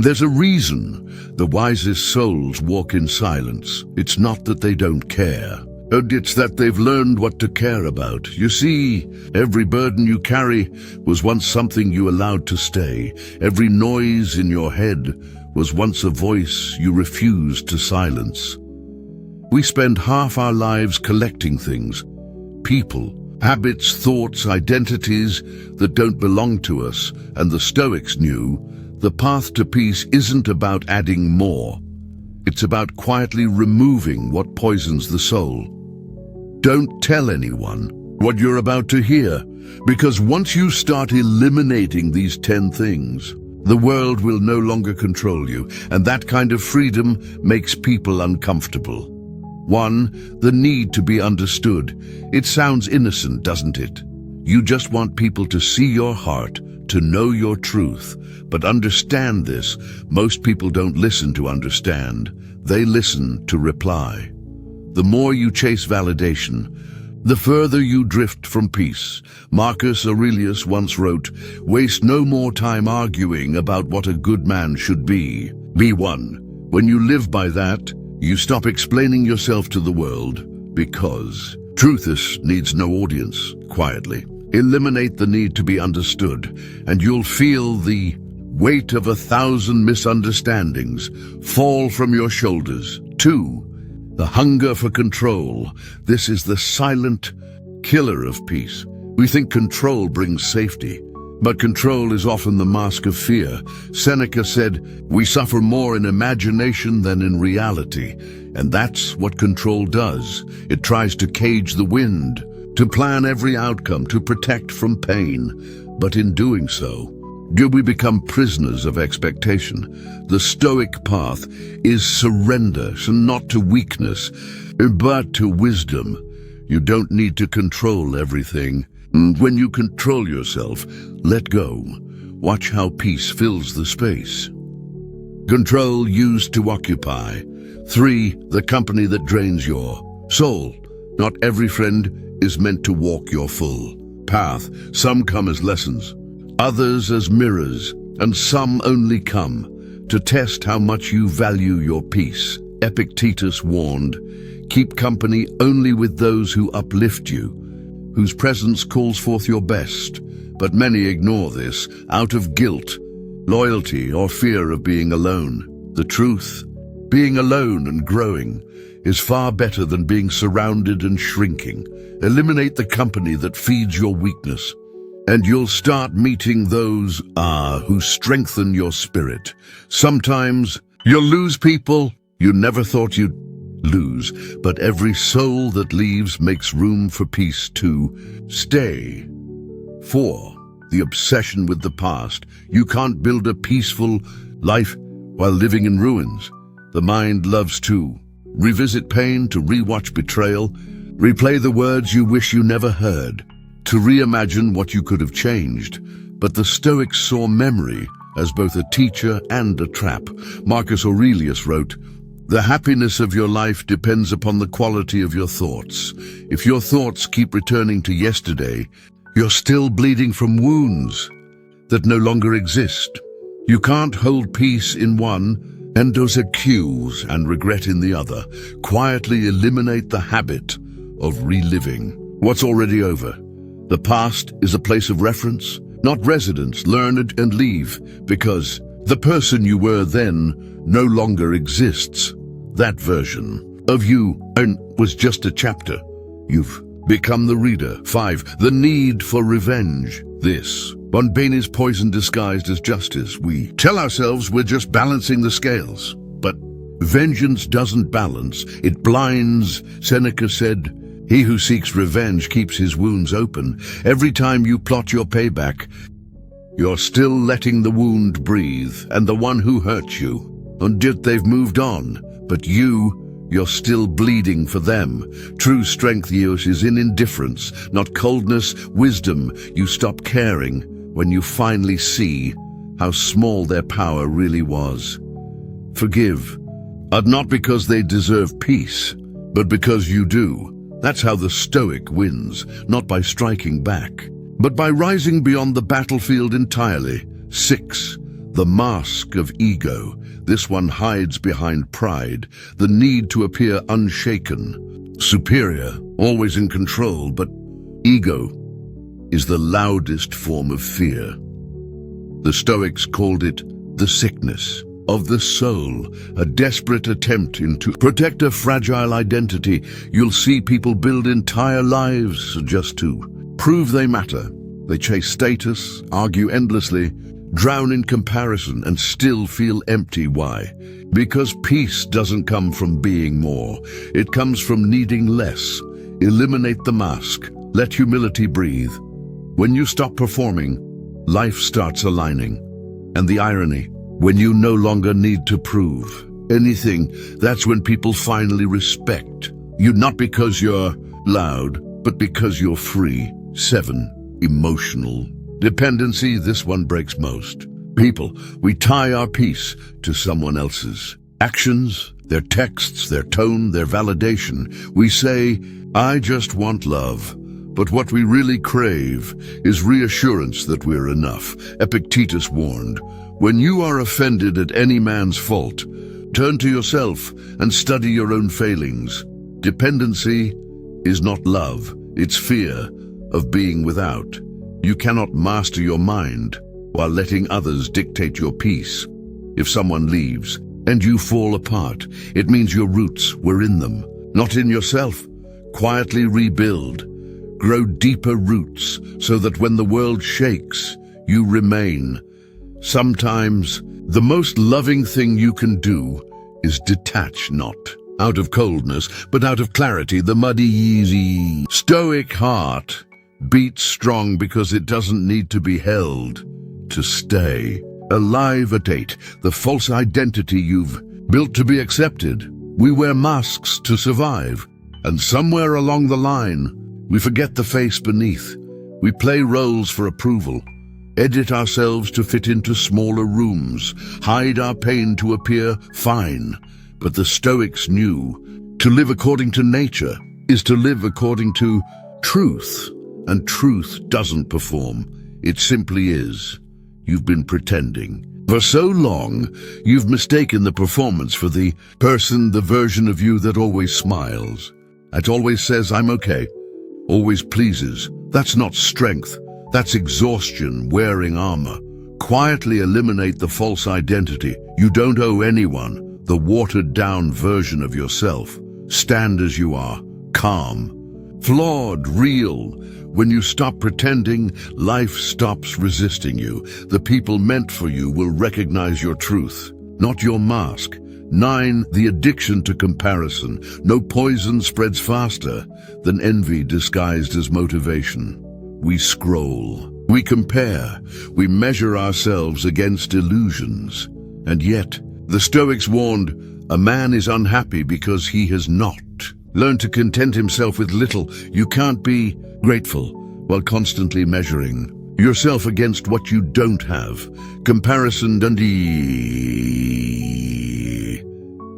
There's a reason the wisest souls walk in silence. It's not that they don't care. It's that they've learned what to care about. You see, every burden you carry was once something you allowed to stay. Every noise in your head was once a voice you refused to silence. We spend half our lives collecting things, people, habits, thoughts, identities that don't belong to us, and the Stoics knew the path to peace isn't about adding more. It's about quietly removing what poisons the soul. Don't tell anyone what you're about to hear, because once you start eliminating these 10 things, the world will no longer control you, and that kind of freedom makes people uncomfortable. 1. The need to be understood. It sounds innocent, doesn't it? You just want people to see your heart, to know your truth. But understand this, most people don't listen to understand. They listen to reply. The more you chase validation, the further you drift from peace. Marcus Aurelius once wrote, "Waste no more time arguing about what a good man should be. Be one." When you live by that, you stop explaining yourself to the world, because truth needs no audience. Quietly eliminate the need to be understood, and you'll feel the weight of 1,000 misunderstandings fall from your shoulders. 2. The hunger for control. This is the silent killer of peace. We think control brings safety, but control is often the mask of fear. Seneca said, "We suffer more in imagination than in reality." And that's what control does. It tries to cage the wind, to plan every outcome, to protect from pain. But in doing so, do we become prisoners of expectation? The Stoic path is surrender, so not to weakness, but to wisdom. You don't need to control everything. When you control yourself, let go. Watch how peace fills the space. Control used to occupy. 3. The company that drains your soul. Not every friend is meant to walk your full path. Some come as lessons, others as mirrors, and some only come to test how much you value your peace. Epictetus warned, "Keep company only with those who uplift you, whose presence calls forth your best." But many ignore this out of guilt, loyalty, or fear of being alone. The truth, being alone and growing, is far better than being surrounded and shrinking. Eliminate the company that feeds your weakness, and you'll start meeting those who strengthen your spirit. Sometimes you'll lose people you never thought you'd lose, but every soul that leaves makes room for peace to stay. 4. The obsession with the past. You can't build a peaceful life while living in ruins. The mind loves to revisit pain, to rewatch betrayal, replay the words you wish you never heard, to reimagine what you could have changed. But the Stoics saw memory as both a teacher and a trap. Marcus Aurelius wrote, "The happiness of your life depends upon the quality of your thoughts. If your thoughts keep returning to yesterday, you're still bleeding from wounds that no longer exist. You can't hold peace in one and those accuse and regret in the other. Quietly eliminate the habit of reliving what's already over. The past is a place of reference, not residence. Learn it and leave, because the person you were then no longer exists. That version of you was just a chapter. You've become the reader. 5. The need for revenge. This one pain is poison disguised as justice. We tell ourselves we're just balancing the scales, but vengeance doesn't balance, it blinds. Seneca said, "He who seeks revenge keeps his wounds open." Every time you plot your payback, you're still letting the wound breathe, and the one who hurt you, and they've moved on, but you're still bleeding for them. True strength is in indifference, not coldness. Wisdom, you stop caring when you finally see how small their power really was. Forgive, not because they deserve peace, but because you do. That's how the Stoic wins, not by striking back, but by rising beyond the battlefield entirely. 6. the mask of ego. This one hides behind pride, the need to appear unshaken, superior, always in control, but ego is the loudest form of fear. The Stoics called it the sickness of the soul, a desperate attempt to protect a fragile identity. You'll see people build entire lives just to prove they matter. They chase status, argue endlessly, drown in comparison, and still feel empty. Why? Because peace doesn't come from being more. It comes from needing less. Eliminate the mask. Let humility breathe. When you stop performing, life starts aligning. And the irony, when you no longer need to prove anything, that's when people finally respect you, not because you're loud, but because you're free. 7. Emotional dependency. This one breaks most people. We tie our peace to someone else's actions, their texts, their tone, their validation. We say, I just want love. But what we really crave is reassurance that we're enough. Epictetus warned, when you are offended at any man's fault, turn to yourself and study your own failings. Dependency is not love, it's fear of being without. You cannot master your mind while letting others dictate your peace. If someone leaves and you fall apart, it means your roots were in them, not in yourself. Quietly rebuild. Grow deeper roots so that when the world shakes, you remain. Sometimes the most loving thing you can do is detach, not out of coldness, but out of clarity. The muddy, easy Stoic heart beats strong because it doesn't need to be held to stay alive. At 8, the false identity you've built to be accepted. We wear masks to survive, and somewhere along the line, we forget the face beneath. We play roles for approval, edit ourselves to fit into smaller rooms, hide our pain to appear fine. But the Stoics knew to live according to nature is to live according to truth. And truth doesn't perform. It simply is. You've been pretending. For so long, you've mistaken the performance for the person, the version of you that always smiles, that always says, I'm okay, always pleases. That's not strength. That's exhaustion, wearing armor. Quietly eliminate the false identity. You don't owe anyone the watered-down version of yourself. Stand as you are, calm, flawed, real. When you stop pretending, life stops resisting you. The people meant for you will recognize your truth, not your mask. 9, the addiction to comparison. No poison spreads faster than envy disguised as motivation. We scroll, we compare, we measure ourselves against illusions. And yet, the Stoics warned, a man is unhappy because he has not learned to content himself with little. You can't be grateful while constantly measuring yourself against what you don't have. Comparison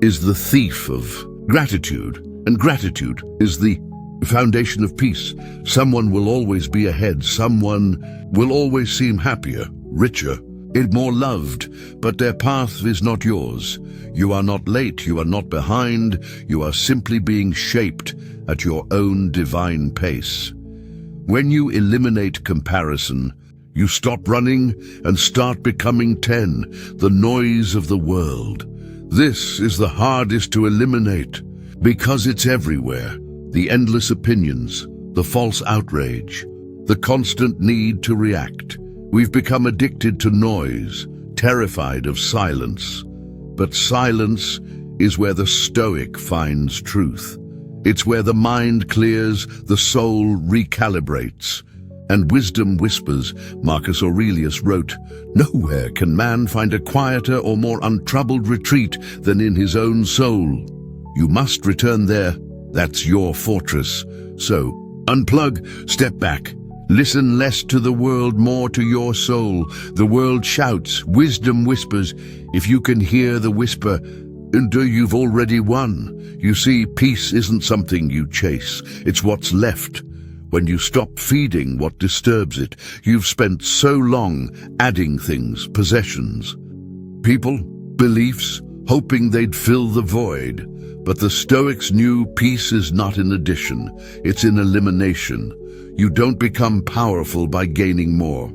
is the thief of gratitude, and gratitude is the foundation of peace. Someone will always be ahead. Someone will always seem happier, richer, and more loved, but their path is not yours. You are not late, you are not behind, you are simply being shaped at your own divine pace. When you eliminate comparison, you stop running and start becoming 10, the noise of the world. This is the hardest to eliminate because it's everywhere. The endless opinions, the false outrage, the constant need to react. We've become addicted to noise, terrified of silence. But silence is where the Stoic finds truth. It's where the mind clears, the soul recalibrates, and wisdom whispers. Marcus Aurelius wrote, nowhere can man find a quieter or more untroubled retreat than in his own soul. You must return there. That's your fortress. So, unplug, step back. Listen less to the world, more to your soul. The world shouts, wisdom whispers. If you can hear the whisper, you've already won. You see, peace isn't something you chase. It's what's left when you stop feeding what disturbs it. You've spent so long adding things, possessions, people, beliefs, hoping they'd fill the void. But the Stoics knew peace is not in addition, it's in elimination. You don't become powerful by gaining more.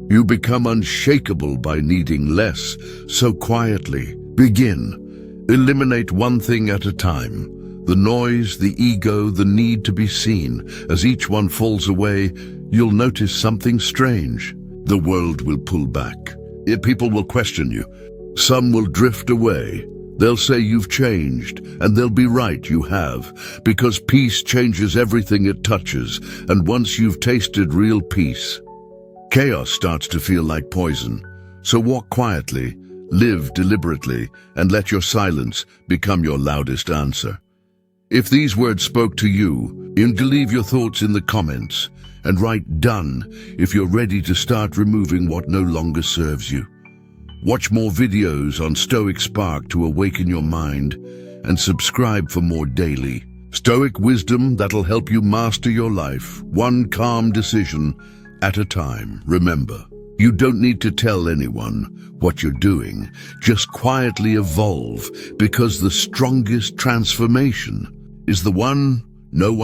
You become unshakable by needing less. So quietly, begin. Eliminate one thing at a time. The noise, the ego, the need to be seen. As each one falls away, you'll notice something strange. The world will pull back. People will question you. Some will drift away. They'll say you've changed, and they'll be right, you have, because peace changes everything it touches, and once you've tasted real peace, chaos starts to feel like poison. So walk quietly, live deliberately, and let your silence become your loudest answer. If these words spoke to you, leave your thoughts in the comments, and write "done" if you're ready to start removing what no longer serves you. Watch more videos on Stoic Spark to awaken your mind, and subscribe for more daily Stoic wisdom that'll help you master your life, one calm decision at a time. Remember, you don't need to tell anyone what you're doing. Just quietly evolve, because the strongest transformation is the one no one